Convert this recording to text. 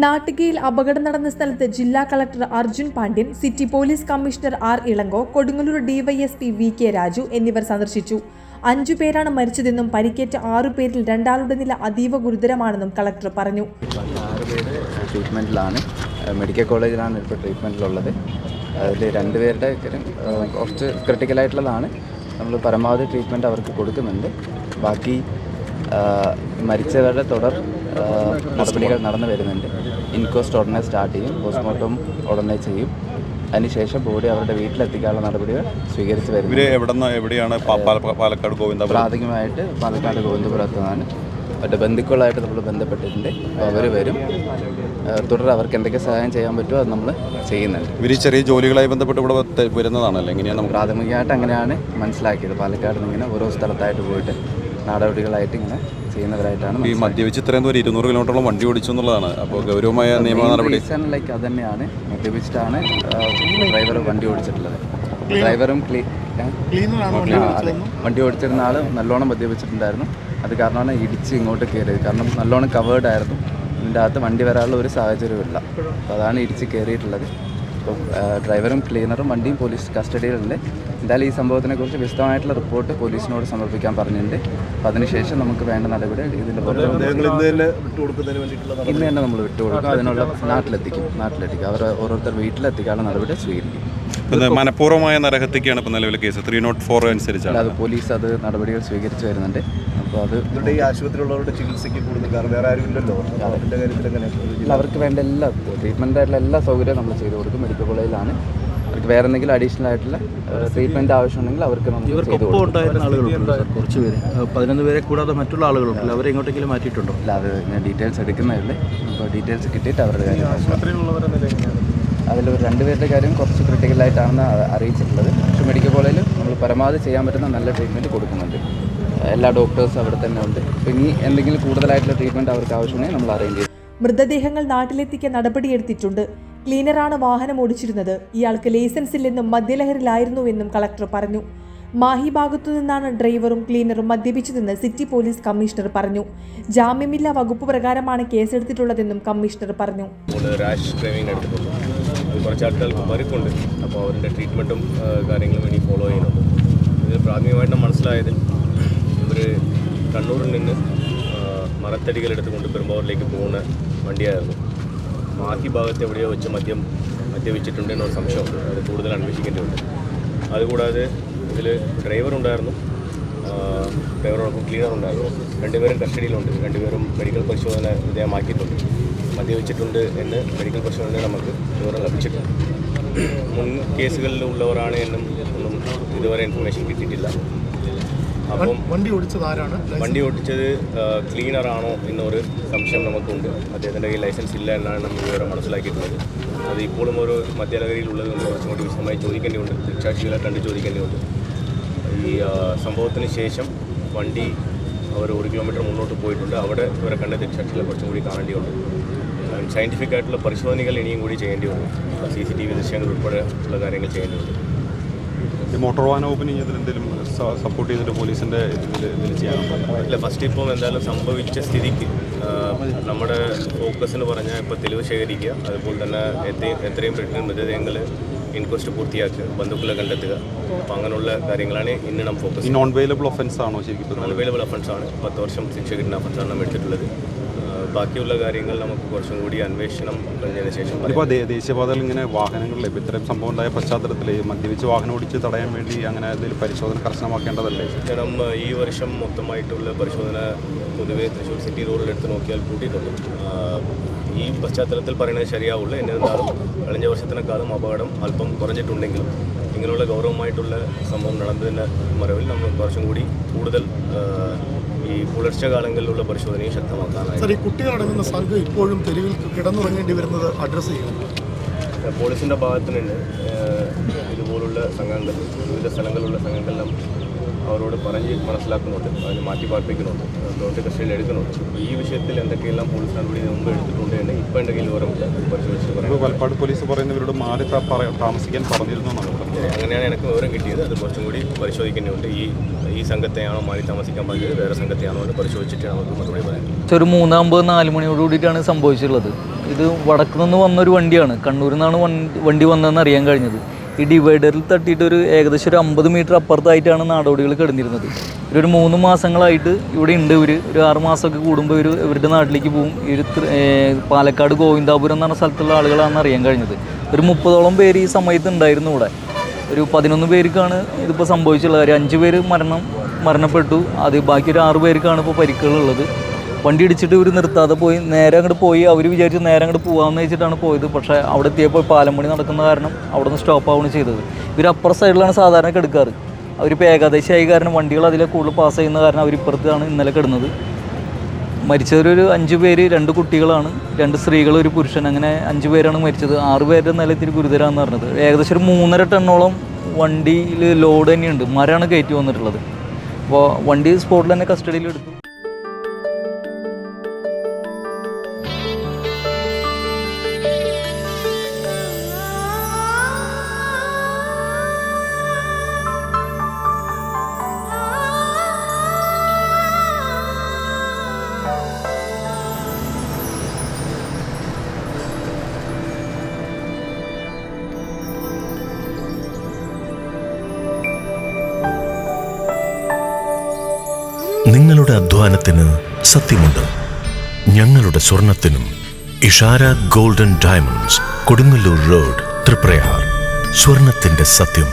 നാട്ടികയിൽ അപകടം നടന്ന സ്ഥലത്ത് ജില്ലാ collector Arjun Pandian, city police commissioner R Elango, Kodungallur DYSP V K Raju എന്നിവർ സന്ദർശിച്ചു. 5 പേരാണ് മരിച്ചതെന്നും പരിക്കേറ്റ 6 പേരിൽ 2 ആളുടെ നില അതീവ ഗുരുതരമാണെന്നും കളക്ടർ പറഞ്ഞു. 6 പേര് ട്രീറ്റ്മെൻറ്റിലാണ്, മെഡിക്കൽ കോളേജിലാണ് ഇപ്പോൾ ട്രീറ്റ്മെൻറ്റിലുള്ളത്. അതിൽ 2 പേരുടെ കുറച്ച് ക്രിട്ടിക്കലായിട്ടുള്ളതാണ്. നമ്മൾ പരമാവധി ട്രീറ്റ്മെൻറ്റ് അവർക്ക് കൊടുക്കുന്നുണ്ട്. ബാക്കി മരിച്ചവരുടെ തുടർ നടപടികൾ നടന്നു വരുന്നുണ്ട്. ഇൻക്വസ്റ്റ് ഉടനെ സ്റ്റാർട്ട് ചെയ്യും, പോസ്റ്റ്മോർട്ടം ഉടനെ ചെയ്യും. അതിനുശേഷം ബോഡി അവരുടെ വീട്ടിലെത്തിക്കാനുള്ള നടപടികൾ സ്വീകരിച്ച് വരുന്നത്. എവിടെയാണ്? പാലക്കാട് പ്രാഥമികമായിട്ട് പാലക്കാട് ഗോവിന്ദപുരത്താണ്. മറ്റേ ബന്ധുക്കളായിട്ട് നമ്മൾ ബന്ധപ്പെട്ടിട്ടുണ്ട്. അപ്പോൾ അവർ വരും. തുടർ അവർക്ക് എന്തൊക്കെ സഹായം ചെയ്യാൻ പറ്റുമോ അത് നമ്മൾ ചെയ്യുന്നുണ്ട്. ഇവർ ചെറിയ ജോലികളായി ബന്ധപ്പെട്ട് ഇവിടെ വരുന്നതാണല്ലോ? എങ്ങനെയാണ് നമുക്ക് പ്രാഥമികമായിട്ട് അങ്ങനെയാണ് മനസ്സിലാക്കിയത്. പാലക്കാട് നിന്ന് ഇങ്ങനെ ഓരോ സ്ഥലത്തായിട്ട് പോയിട്ട് നടപടികളായിട്ട് ഇങ്ങനെ ചെയ്യുന്നവരായിട്ടാണ്. ഈ മദ്യപിച്ച് ഇത്രയും ദൂരം 200 കിലോമീറ്ററോളം വണ്ടി ഓടിച്ചു എന്നുള്ളതാണ്. അപ്പോൾ ഗൗരവമായ നിയമ നടപടി അത് തന്നെയാണ്. മദ്യപിച്ചിട്ടാണ് ഡ്രൈവർ വണ്ടി ഓടിച്ചിട്ടുള്ളത്. ഡ്രൈവറും വണ്ടി ഓടിച്ചിരുന്ന ആൾ നല്ലോണം മദ്യപിച്ചിട്ടുണ്ടായിരുന്നു. അത് കാരണമാണ് ഇടിച്ച് ഇങ്ങോട്ട് കയറിയത്. കാരണം നല്ലോണം കവേർഡ് ആയിരുന്നു. ഇതിൻ്റെ അകത്ത് വണ്ടി വരാനുള്ള ഒരു സാഹചര്യമില്ല. അപ്പോൾ അതാണ് ഇടിച്ച് കയറിയിട്ടുള്ളത്. അപ്പോൾ ഡ്രൈവറും ക്ലീനറും വണ്ടിയും പോലീസ് കസ്റ്റഡിയിലുണ്ട്. എന്തായാലും ഈ സംഭവത്തിനെക്കുറിച്ച് വിശദമായിട്ടുള്ള റിപ്പോർട്ട് പോലീസിനോട് സമർപ്പിക്കാൻ പറഞ്ഞിട്ടുണ്ട്. അപ്പോൾ അതിനുശേഷം നമുക്ക് വേണ്ട നടപടി ഇതിൻ്റെ ഇന്ന് തന്നെ നമ്മൾ വിട്ടുകൊടുക്കും. അതിനുള്ള നാട്ടിലെത്തിക്കും. അവർ ഓരോരുത്തർ വീട്ടിലെത്തിക്കാനുള്ള നടപടി സ്വീകരിക്കും. മനഃപൂർവ്വമായ നരഹത്യക്കാണ് ഇപ്പോൾ നിലവിലെ കേസ് 304 അനുസരിച്ചാണ്. അത് പോലീസ് അത് നടപടികൾ സ്വീകരിച്ച് വരുന്നുണ്ട്. അപ്പോൾ അത് ഈ ആശുപത്രിയിലുള്ളവരുടെ ചികിത്സയ്ക്ക് കൂടുതൽ കാരണം വേറെ ആരും ഇല്ലല്ലോ. അതിൻ്റെ കാര്യത്തിൽ എങ്ങനെ അവർക്ക് വേണ്ട എല്ലാ ട്രീറ്റ്മെൻറ്റായിട്ടുള്ള എല്ലാ സൗകര്യവും നമ്മൾ ചെയ്തു കൊടുക്കും. മെഡിക്കൽ കോളേജിലാണ്. അവർക്ക് വേറെ എന്തെങ്കിലും അഡീഷണൽ ആയിട്ടുള്ള ട്രീറ്റ്മെൻറ്റ് ആവശ്യമുണ്ടെങ്കിൽ അവർക്ക് നമുക്ക് ചെയ്തു കൊടുക്കും. കുറച്ച് പേര് 11 പേരെ കൂടാതെ മറ്റുള്ള ആളുകളുണ്ടല്ലോ, അവരെ ഇങ്ങോട്ടെങ്കിലും മാറ്റിയിട്ടുണ്ടോ? അല്ല, അത് ഞാൻ ഡീറ്റെയിൽസ് എടുക്കുന്നതല്ലേ. അപ്പോൾ ഡീറ്റെയിൽസ് കിട്ടിയിട്ട് അവരുടെ കാര്യം അതിൽ 2 പേരുടെ കാര്യം കുറച്ച് ക്രിട്ടിക്കലായിട്ടാണെന്ന് അറിയിച്ചിട്ടുള്ളത്. പക്ഷേ മെഡിക്കൽ കോളേജിൽ നമ്മൾ പരമാവധി ചെയ്യാൻ പറ്റുന്ന നല്ല ട്രീറ്റ്മെൻറ്റ് കൊടുക്കുന്നുണ്ട്. എല്ലാ ഡോക്ടേഴ്സും അവിടെ തന്നെ ഉണ്ട്. ഇനി എന്തെങ്കിലും കൂടുതലായിട്ടുള്ള ട്രീറ്റ്മെൻറ്റ് അവർക്ക് ആവശ്യമുണ്ടെങ്കിൽ നമ്മൾ അറേഞ്ച് ചെയ്യും. മൃതദേഹങ്ങൾ നാട്ടിലെത്തിക്കാൻ നടപടിയെടുത്തിട്ടുണ്ട്. ക്ലീനറാണ് വാഹനം ഓടിച്ചിരുന്നത്. ഇയാൾക്ക് ലൈസൻസ് ഇല്ലെന്നും മദ്യലഹരിയിലായിരുന്നുവെന്നും കളക്ടർ പറഞ്ഞു. മാഹി ഭാഗത്തു നിന്നാണ് ഡ്രൈവറും ക്ലീനറും മദ്യപിച്ചതെന്ന് സിറ്റി പോലീസ് കമ്മീഷണർ പറഞ്ഞു. ജാമ്യമില്ലാ വകുപ്പ് പ്രകാരമാണ് കേസെടുത്തിട്ടുള്ളതെന്നും കമ്മീഷണർ പറഞ്ഞു. കുറച്ച് ആൾക്കാർക്ക് പരിക്കുണ്ട്. അപ്പോൾ അവരുടെ ട്രീറ്റ്മെൻറ്റും കാര്യങ്ങളും ഇനി ഫോളോ ചെയ്യുന്നുണ്ട്. ഇത് പ്രാഥമികമായിട്ട് മനസ്സിലായത് ഇവർ കണ്ണൂരിൽ നിന്ന് മരത്തടികൾ എടുത്തുകൊണ്ട് പെരുമ്പാവൂരിലേക്ക് പോകുന്ന വണ്ടിയായിരുന്നു. മാഹി ഭാഗത്ത് എവിടെയോ വെച്ച് മദ്യപിച്ചിട്ടുണ്ട് എന്നൊരു സംശയമുണ്ട്. അത് കൂടുതൽ അന്വേഷിക്കേണ്ടതുണ്ട്. അതുകൂടാതെ ഇതിൽ ഡ്രൈവറുണ്ടായിരുന്നു, ഡ്രൈവറോടൊപ്പം ക്ലീനർ ഉണ്ടായിരുന്നു. 2 പേരും കസ്റ്റഡിയിലുണ്ട്. 2 പേരും മെഡിക്കൽ പരിശോധന വിധേയമാക്കിയിട്ടുണ്ട്. മദ്യപിച്ചിട്ടുണ്ട് എന്ന് മെഡിക്കൽ പരിശോധന നമുക്ക് വിവരം ലഭിച്ചിട്ടുണ്ട്. മുൻ കേസുകളിലുള്ളവരാണ് എന്നും ഒന്നും ഇതുവരെ ഇൻഫർമേഷൻ കിട്ടിയിട്ടില്ല. അപ്പം വണ്ടി ഓടിച്ചത് ക്ലീനറാണോ എന്നൊരു സംശയം നമുക്കുണ്ട്. അദ്ദേഹത്തിൻ്റെ കയ്യിൽ ലൈസൻസ് ഇല്ല എന്നാണ് നമ്മൾ വിവരം മനസ്സിലാക്കിയിട്ടുള്ളത്. അത് ഇപ്പോഴും ഒരു മദ്യലഹരിയിലുള്ളത് കൊണ്ട് കുറച്ചും കൂടി വിശദമായി ചോദിക്കേണ്ടിയുണ്ട്. ദൃക്സാക്ഷികളെ കണ്ട് ചോദിക്കേണ്ടിയുണ്ട്. ഈ സംഭവത്തിന് ശേഷം വണ്ടി അവർ 1 കിലോമീറ്റർ മുന്നോട്ട് പോയിട്ടുണ്ട്. അവിടെ ഇവരെ കണ്ട ദൃക്സാക്ഷികളെ കുറച്ചും കൂടി കാണേണ്ടിയുണ്ട്. സയൻറ്റിഫിക് ആയിട്ടുള്ള പരിശോധനകൾ ഇനിയും കൂടി ചെയ്യേണ്ടിയുണ്ട്. CCTV ദൃശ്യങ്ങൾ ഉൾപ്പെടെ ഉള്ള കാര്യങ്ങൾ ചെയ്യേണ്ടിയുണ്ട്. മോട്ടോർ വാഹന വകുപ്പിന് ഇതിലെന്തെങ്കിലും സപ്പോർട്ട് ചെയ്തിട്ട് പോലീസിൻ്റെ ഇതിൽ ചെയ്യാനുണ്ടോ? ഇല്ല, ഫസ്റ്റ് ഇപ്പം എന്തായാലും സംഭവിച്ച സ്ഥിതിക്ക് നമ്മുടെ ഫോക്കസ് എന്ന് പറഞ്ഞാൽ ഇപ്പോൾ തെളിവ് ശേഖരിക്കുക, അതുപോലെ തന്നെ എത്രയും പെട്ടെന്ന് മൃതദേഹങ്ങൾ ഇൻക്വസ്റ്റ് പൂർത്തിയാക്കുക, ബന്ധുക്കളെ കണ്ടെത്തുക. അപ്പോൾ അങ്ങനെയുള്ള കാര്യങ്ങളാണ് ഇന്ന് നാം ഫോക്കസ്. നോൺ വെയിലബിൾ ഒഫൻസ് ആണോ ശരിക്കും? നോൺ വെയിലബിൾ ഒഫൻസാണ്. 10 വർഷം ശിക്ഷ കിട്ടുന്ന ഒഫൻസാണ് നാം എടുത്തിട്ടുള്ളത്. ബാക്കിയുള്ള കാര്യങ്ങൾ നമുക്ക് കുറച്ചും കൂടി അന്വേഷണം കഴിഞ്ഞതിന് ശേഷം. ഇപ്പോൾ ദേശീയപാതയിൽ ഇങ്ങനെ വാഹനങ്ങളിൽ ഇത്തരം സംഭവം ഉണ്ടായ പശ്ചാത്തലത്തിൽ മദ്യപിച്ച് വാഹനം ഓടിച്ച് തടയാൻ വേണ്ടി അങ്ങനെ എന്തെങ്കിലും പരിശോധന കർശനമാക്കേണ്ടതല്ലേ? കാരണം ഈ വർഷം മൊത്തമായിട്ടുള്ള പരിശോധന പൊതുവേ തൃശ്ശൂർ സിറ്റി റോഡിൽ എടുത്ത് നോക്കിയാൽ കൂട്ടിയിട്ടുണ്ട്. ഈ പശ്ചാത്തലത്തിൽ പറയുന്നത് ശരിയാവുള്ളൂ. എന്നിരുന്നാലും കഴിഞ്ഞ വർഷത്തിനേക്കാളും അപകടം അല്പം കുറഞ്ഞിട്ടുണ്ടെങ്കിലും ഇങ്ങനെയുള്ള ഗൗരവമായിട്ടുള്ള സംഭവം നടന്നതിൻ്റെ മറവിൽ നമ്മൾ കുറച്ചും കൂടി കൂടുതൽ ഈ പുലർച്ചെ കാലങ്ങളിലുള്ള പരിശോധനയും ശക്തമാക്കാനായി. കുട്ടികളടങ്ങുന്ന സംഘം ഇപ്പോഴും തെരുവിൽ കിടന്നുറങ്ങേണ്ടി വരുന്നത് അഡ്രസ്സ് ചെയ്യുന്നു. പോലീസിൻ്റെ ഭാഗത്തുനിന്ന് ഇതുപോലുള്ള സംഘങ്ങൾ, വിവിധ സ്ഥലങ്ങളിലുള്ള സംഘങ്ങളെല്ലാം അവരോട് പറഞ്ഞ് മനസ്സിലാക്കുന്നുണ്ട്, അതിന് മാറ്റി പാർപ്പിക്കുന്നുണ്ട്, ഗവൺമെൻറ് കസ്റ്റഡിയിൽ എടുക്കുന്നുണ്ട്. ഈ വിഷയത്തിൽ എന്തൊക്കെയെല്ലാം പോലീസ് നടപടി മുമ്പ് എടുത്തിട്ടുണ്ട് എന്ന് ഇപ്പോൾ എൻ്റെ കയ്യിൽ ഓർമ്മയില്ല. പരിശോധിച്ച് പറയാം. വലപ്പാട് പോലീസ് പറയുന്നവരോട് മാറി താമസിക്കാൻ പറഞ്ഞിരുന്നു. അങ്ങനെയാണ് എനിക്ക് വിവരം കിട്ടിയത്. അത് കുറച്ചും കൂടി പരിശോധിക്കേണ്ടതുണ്ട്. ഈ സംഘത്തെയാണോ മാറി താമസിക്കാൻ പറഞ്ഞത്, വേറെ സംഘത്തെയാണോ എന്ന് പരിശോധിച്ചിട്ട് നമുക്ക് മറുപടി പറയാം. ഒരു 3:50-4 മണിയോട് കൂടിയിട്ടാണ് സംഭവിച്ചിട്ടുള്ളത്. ഇത് വടക്ക് നിന്ന് വന്നൊരു വണ്ടിയാണ്. കണ്ണൂരിൽ നിന്നാണ് വണ്ടി വന്നതെന്ന് അറിയാൻ കഴിഞ്ഞത്. ഈ ഡിവൈഡറിൽ തട്ടിയിട്ട് ഏകദേശം ഒരു 50 മീറ്റർ അപ്പുറത്തായിട്ടാണ് നാടോടികൾ കിടന്നിരുന്നത്. ഒരു 3 മാസങ്ങളായിട്ട് ഇവിടെ ഉണ്ട്. ഒരു 6 മാസമൊക്കെ കൂടുമ്പോൾ ഇവരുടെ നാട്ടിലേക്ക് പോകും. പാലക്കാട് ഗോവിന്ദാപുരം എന്ന് പറഞ്ഞ സ്ഥലത്തുള്ള ആളുകളാണെന്ന് അറിയാൻ കഴിഞ്ഞത്. ഒരു 30ഓളം പേര് ഈ സമയത്ത് ഉണ്ടായിരുന്നു ഇവിടെ. ഒരു 11 പേർക്കാണ് ഇതിപ്പോൾ സംഭവിച്ചുള്ളത്. ഒരു 5 പേര് മരണപ്പെട്ടു. ബാക്കി ഒരു 6 പേർക്കാണ് ഇപ്പോൾ പരിക്കുകളുള്ളത്. വണ്ടി ഇടിച്ചിട്ട് ഇവർ നിർത്താതെ പോയി. നേരെ അങ്ങോട്ട് പോയി. അവർ വിചാരിച്ച് നേരെ അങ്ങോട്ട് പോകാമെന്ന് വെച്ചിട്ടാണ് പോയത്. പക്ഷേ അവിടെ എത്തിയപ്പോൾ പാലം പണി നടക്കുന്ന കാരണം അവിടെ നിന്ന് സ്റ്റോപ്പ് ആവുകയാണ് ചെയ്തത്. ഇവർ അപ്പുറ സൈഡിലാണ് സാധാരണ കിടക്കാറ്. അവരിപ്പോൾ ഏകാദശിയായി കാരണം വണ്ടികൾ അതിലെ കൂടുതൽ പാസ് ചെയ്യുന്ന കാരണം അവരിപ്പുറത്താണ് ഇന്നലെ കിടന്നത്. മരിച്ചവരൊരു 5 പേര്, 2 കുട്ടികളാണ്, 2 സ്ത്രീകൾ, ഒരു പുരുഷൻ, അങ്ങനെ 5 പേരാണ് മരിച്ചത്. 6 പേരുടെ നില ഇത്തിരി ഗുരുതരാന്ന് പറഞ്ഞത്. ഏകദേശം ഒരു 3.5 ടണ്ണോളം വണ്ടിയിൽ ലോഡ് തന്നെയുണ്ട്. മരമാണ് കയറ്റി വന്നിട്ടുള്ളത്. അപ്പോൾ വണ്ടി സ്പോട്ടിൽ തന്നെ കസ്റ്റഡിയിലെടുത്തു. നിങ്ങളുടെ അധ്വാനത്തിന് സത്യമുണ്ട്. ഞങ്ങളുടെ സ്വർണത്തിനും. Ishara golden diamonds, Kodungallur road, Triprayar. സ്വർണത്തിന്റെ സത്യം.